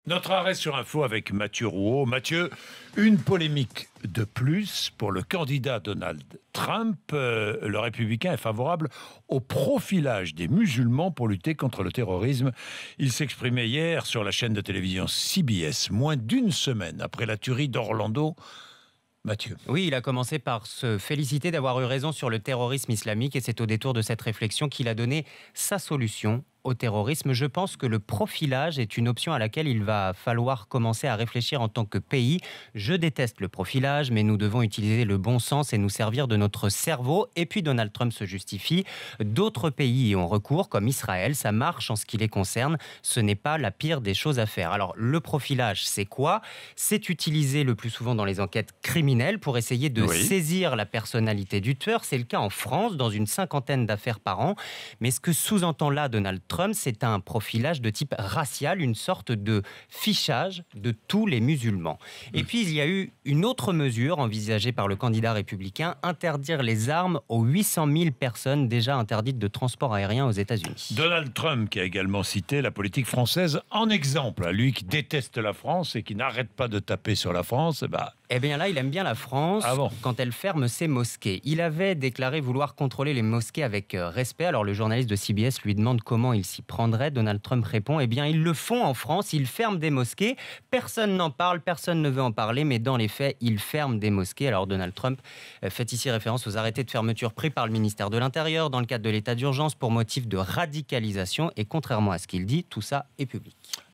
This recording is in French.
Notre arrêt sur info avec Mathieu Rouault. Mathieu, une polémique de plus pour le candidat Donald Trump. Le républicain est favorable au profilage des musulmans pour lutter contre le terrorisme. Il s'exprimait hier sur la chaîne de télévision CBS, moins d'une semaine après la tuerie d'Orlando. Mathieu. Oui, il a commencé par se féliciter d'avoir eu raison sur le terrorisme islamique et c'est au détour de cette réflexion qu'il a donné sa solution au terrorisme. Je pense que le profilage est une option à laquelle il va falloir commencer à réfléchir en tant que pays. Je déteste le profilage, mais nous devons utiliser le bon sens et nous servir de notre cerveau. Et puis Donald Trump se justifie. D'autres pays y ont recours, comme Israël. Ça marche en ce qui les concerne. Ce n'est pas la pire des choses à faire. Alors, le profilage, c'est quoi ? C'est utilisé le plus souvent dans les enquêtes criminelles pour essayer de saisir la personnalité du tueur. C'est le cas en France, dans une 50aine d'affaires par an. Mais ce que sous-entend là Donald Trump, c'est un profilage de type racial, une sorte de fichage de tous les musulmans. Et puis, il y a eu une autre mesure envisagée par le candidat républicain, interdire les armes aux 800 000 personnes déjà interdites de transport aérien aux États-Unis. Donald Trump qui a également cité la politique française en exemple. Lui qui déteste la France et qui n'arrête pas de taper sur la France, Eh bien là, il aime bien la France quand elle ferme ses mosquées. Il avait déclaré vouloir contrôler les mosquées avec respect. Alors le journaliste de CBS lui demande comment il s'y prendrait. Donald Trump répond, eh bien ils le font en France, ils ferment des mosquées. Personne n'en parle, personne ne veut en parler, mais dans les faits, ils ferment des mosquées. Alors Donald Trump fait ici référence aux arrêtés de fermeture pris par le ministère de l'Intérieur dans le cadre de l'état d'urgence pour motif de radicalisation. Et contrairement à ce qu'il dit, tout ça est public.